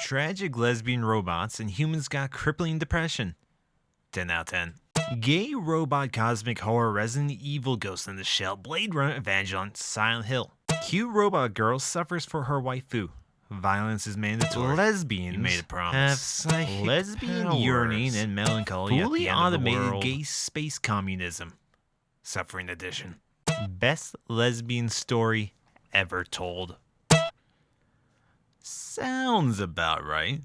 tragic lesbian robots and humans got crippling depression. 10 out of 10. Gay robot cosmic horror Resident Evil Ghost in the Shell Blade Runner Evangelion Silent Hill. Cute robot girl suffers for her waifu. Violence is mandatory. Lesbians You made a promise. have psychic lesbian powers. yearning and melancholy at Fully the end of the automated world. Gay space communism. Suffering edition. Best lesbian story ever told. Sounds about right.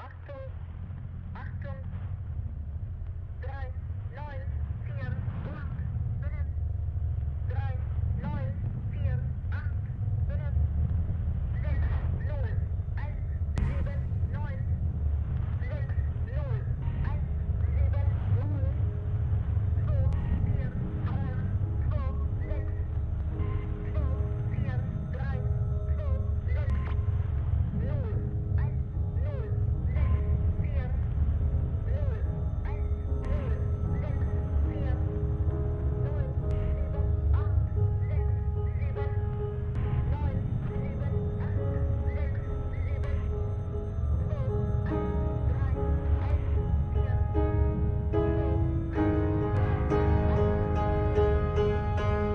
Achtung, Achtung, 3, 9, 4, 8, binnen. 3, 9, 4, 8, binnen. 6, 0, 1, 7, 9, 6, 0, 1, 7, 0, 2, 4, 8, 2, 6, 2, 4, 3, 2, 6, 0,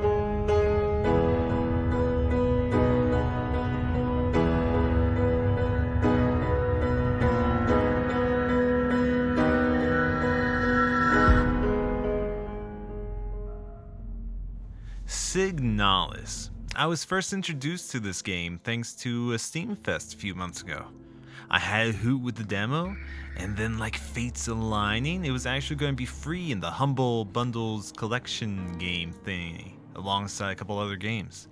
1, 0, 6, 4, 0, 1, 0, 6, 4, Signalis. I was first introduced to this game thanks to a Steam Fest a few months ago. I had a hoot with the demo, and then like fates aligning, it was actually going to be free in the Humble Bundles collection game thing, alongside a couple other games.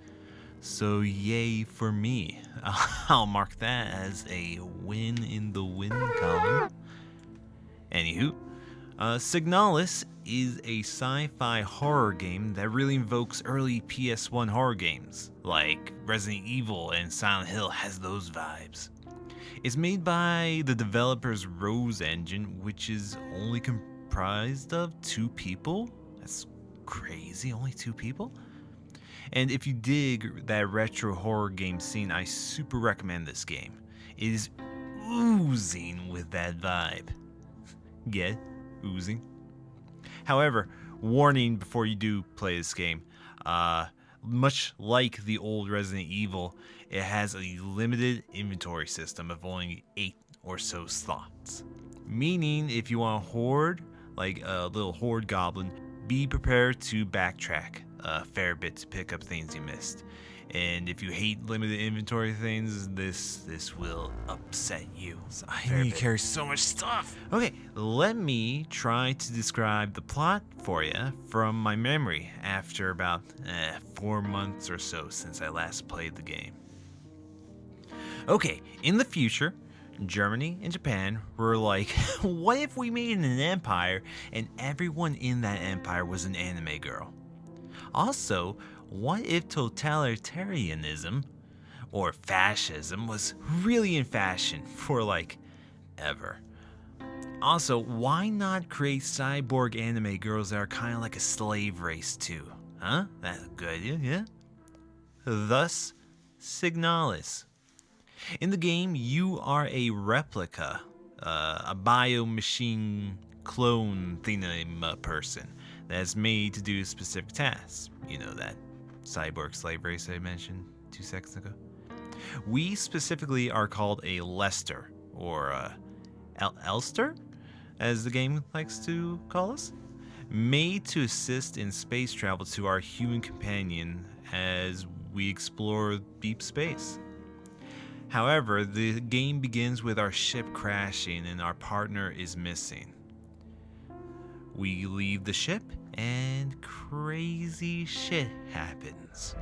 So yay for me. I'll mark that as a win in the win column. Anywho, Signalis is a sci-fi horror game that really invokes early PS1 horror games, like Resident Evil and Silent Hill has those vibes. It's made by the developers Rose Engine, which is only comprised of 2 people. That's crazy, only 2 people? And if you dig that retro horror game scene, I super recommend this game. It is oozing with that vibe. Get oozing? However, warning before you do play this game, much like the old Resident Evil, it has a limited inventory system of only 8 or so slots. Meaning, if you want to hoard, like a little horde goblin, be prepared to backtrack a fair bit to pick up things you missed. And if you hate limited inventory things, this will upset you. I need to carry so much stuff. Okay, let me try to describe the plot for you from my memory after about 4 months or so since I last played the game. Okay, in the future, Germany and Japan were like, what if we made an empire and everyone in that empire was an anime girl? Also, what if totalitarianism or fascism was really in fashion for like ever? Also, why not create cyborg anime girls that are kind of like a slave race too? Huh? That's a good idea, yeah? Thus, Signalis. In the game, you are a replica, a biomachine clone thingy person that's made to do specific tasks. You know, that cyborg slave race I mentioned 2 seconds ago. We specifically are called a Lester, or Elster, as the game likes to call us, made to assist in space travel to our human companion as we explore deep space. However, the game begins with our ship crashing and our partner is missing. We leave the ship and crazy shit happens.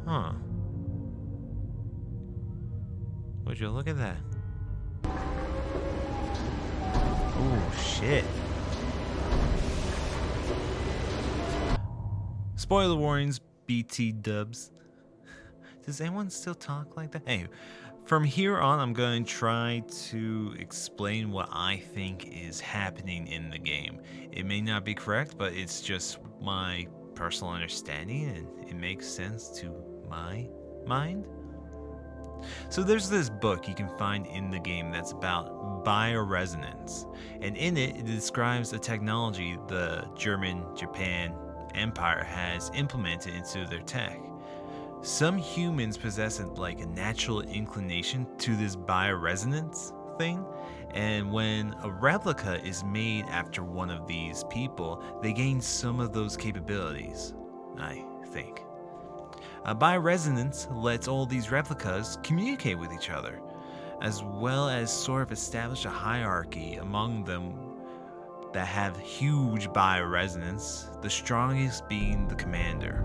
Huh. Huh. Would you look at that? Oh, shit. Spoiler warnings, BT dubs. Does anyone still talk like that? Anyway, from here on, I'm going to try to explain what I think is happening in the game. It may not be correct, but it's just my personal understanding, and it makes sense to my mind. So there's this book you can find in the game that's about bioresonance, and in it, it describes a technology the Japan Empire has implemented into their tech. Some humans possess like a natural inclination to this bioresonance thing, and when a replica is made after one of these people, they gain some of those capabilities, I think. Bioresonance lets all these replicas communicate with each other, as well as sort of establish a hierarchy among them that have huge bioresonance, the strongest being the commander.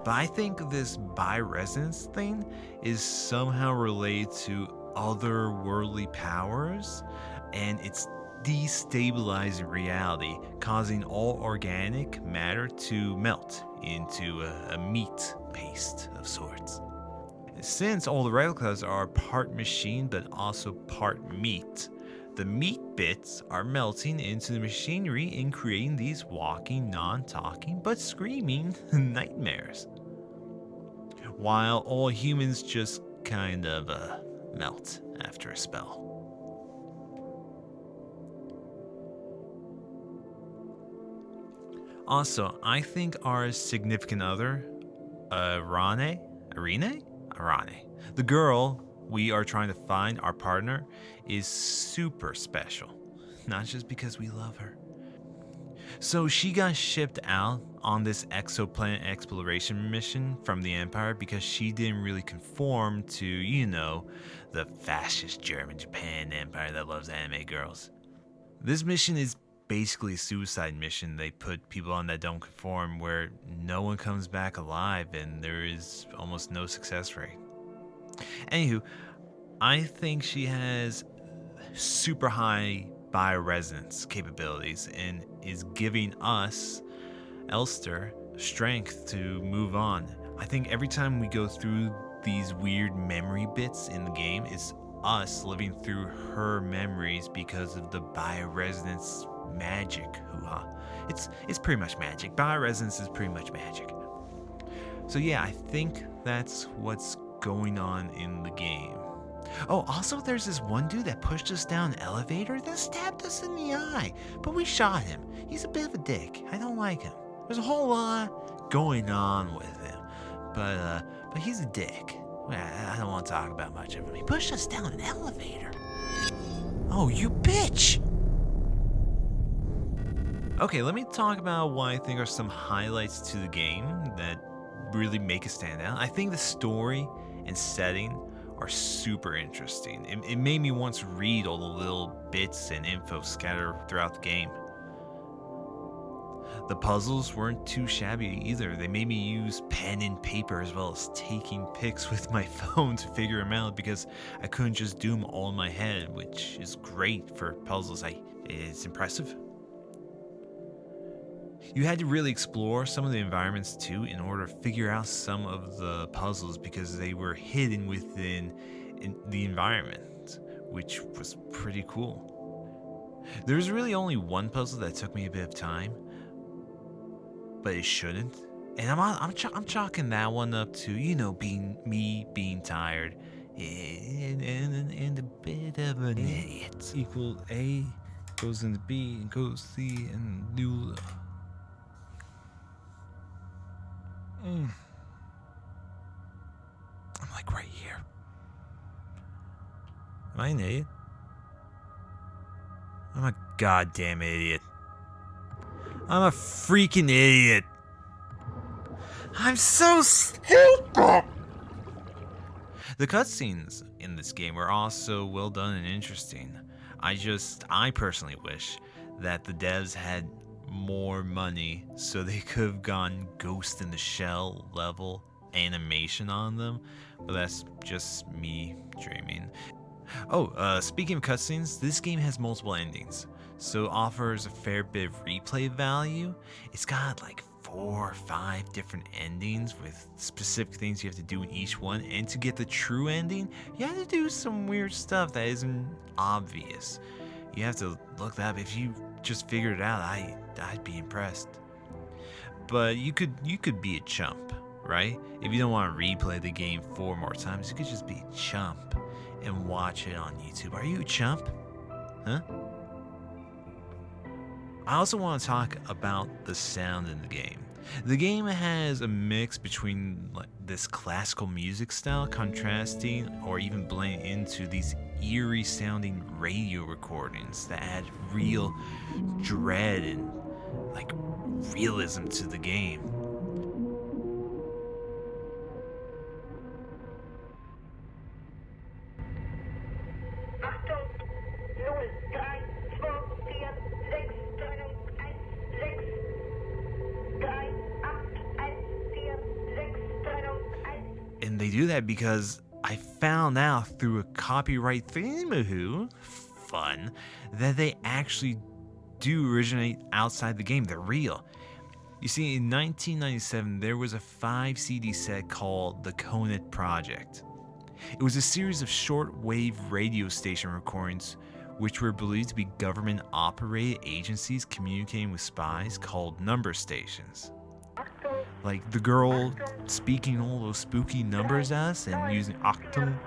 But I think this bioresonance thing is somehow related to otherworldly powers, and it's destabilizing reality, causing all organic matter to melt into a meat paste of sorts. Since all the replicas are part machine but also part meat, the meat bits are melting into the machinery and creating these walking, non-talking, but screaming nightmares. While all humans just kind of melt after a spell. Also, I think our significant other, Arane, the girl we are trying to find, our partner, is super special. Not just because we love her. So she got shipped out on this exoplanet exploration mission from the Empire because she didn't really conform to, you know, the fascist Japan Empire that loves anime girls. This mission is basically a suicide mission. They put people on that don't conform, where no one comes back alive and there is almost no success rate. Anywho, I think she has super high bioresonance capabilities and is giving us, Elster, strength to move on. I think every time we go through these weird memory bits in the game, it's us living through her memories because of the bioresonance magic. Hoo-ha. It's pretty much magic. Bioresonance is pretty much magic. So yeah, I think that's what's going on in the game. Oh, also there's this one dude that pushed us down an elevator that stabbed us in the eye, but we shot him. He's a bit of a dick. I don't like him. There's a whole lot going on with him, but he's a dick. I don't want to talk about much of him. He pushed us down an elevator. Oh, you bitch! Okay, let me talk about what I think are some highlights to the game that really make it stand out. I think the story and setting are super interesting. It made me want to read all the little bits and info scattered throughout the game. The puzzles weren't too shabby either. They made me use pen and paper as well as taking pics with my phone to figure them out because I couldn't just do them all in my head, which is great for puzzles. It's impressive. You had to really explore some of the environments too in order to figure out some of the puzzles because they were hidden within the environment, which was pretty cool. There's really only one puzzle that took me a bit of time, but it shouldn't. And I'm chalking that one up to, you know, being tired and a bit of an idiot. Equal A goes into B and goes C and do. I'm like right here. Am I an idiot? I'm a goddamn idiot. I'm a freaking idiot. I'm so stupid. The cutscenes in this game were also well done and interesting. I personally wish that the devs had more money so they could have gone Ghost in the Shell level animation on them, but that's just me dreaming. Speaking of cutscenes, this game has multiple endings, so offers a fair bit of replay value. It's got like 4 or 5 different endings with specific things you have to do in each one, and to get the true ending, you have to do some weird stuff that isn't obvious. You have to look that up. If you just figured it out, I'd be impressed. But you could be a chump, right? If you don't want to replay the game 4 more times, you could just be a chump and watch it on YouTube. Are you a chump? Huh? I also want to talk about the sound in the game. The game has a mix between like this classical music style contrasting or even blending into these eerie sounding radio recordings that add real dread and like realism to the game. Achtung, 0, 3, 2, 4, 6, Trennung 1, 6, 3, 8, 1, 4, 6, Trennung 1. And they do that because I found out through a copyright thingamahoo, fun, that they actually do originate outside the game. They're real. You see, in 1997, there was a 5 CD set called the Conant Project. It was a series of short-wave radio station recordings which were believed to be government-operated agencies communicating with spies called number stations. Achtung, Like the girl speaking all those spooky numbers at us and using Achtung,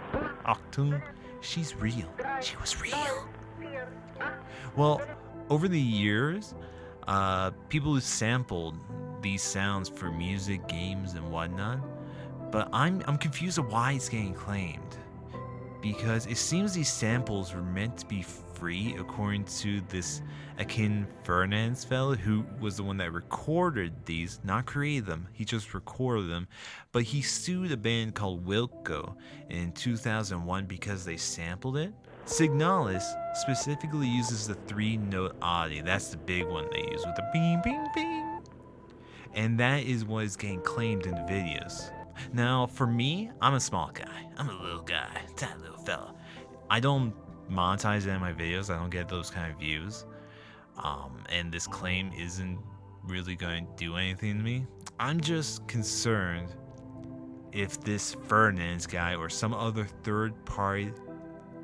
Achtung, she's real. She was real. 4, 8. Well, over the years, people have sampled these sounds for music, games, and whatnot. But I'm confused of why it's getting claimed. Because it seems these samples were meant to be free, according to this Akin Fernandez fellow, who was the one that recorded these, not created them. He just recorded them. But he sued a band called Wilco in 2001 because they sampled it. Signalis specifically uses the 3-note audio. That's the big one they use with the bing, bing, bing. And that is what is getting claimed in the videos. Now, for me, I'm a small guy. I'm a little guy, tiny little fella. I don't monetize any of my videos. I don't get those kind of views. And this claim isn't really going to do anything to me. I'm just concerned if this Fernandez guy or some other third-party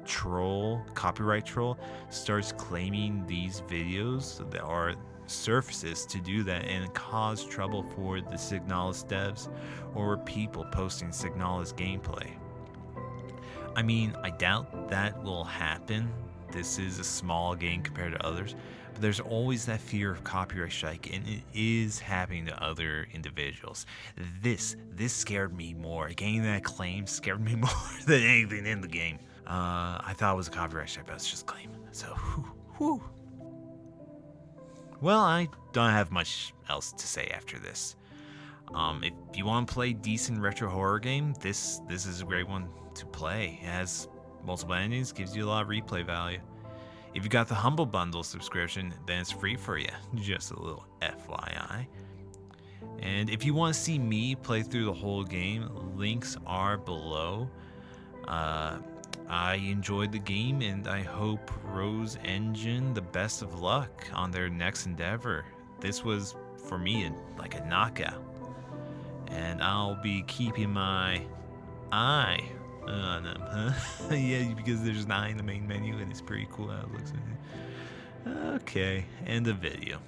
troll, copyright troll, starts claiming these videos that are surfaces to do that and cause trouble for the Signalis devs or people posting Signalis gameplay. I mean, I doubt that will happen. This is a small game compared to others, but there's always that fear of copyright strike, and it is happening to other individuals. This scared me more. Getting that claim scared me more than anything in the game. I thought it was a copyright strike, but it's just a claim. So, whew. Well, I don't have much else to say after this. If you want to play decent retro horror game, this is a great one to play. It has multiple endings, gives you a lot of replay value. If you got the Humble Bundle subscription, then it's free for you. Just a little FYI. And if you want to see me play through the whole game, links are below. I enjoyed the game, and I hope Rose Engine the best of luck on their next endeavor. This was, for me, like a knockout. And I'll be keeping my eye on them, huh? Yeah, because there's an eye in the main menu, and it's pretty cool how it looks. Okay, end of video.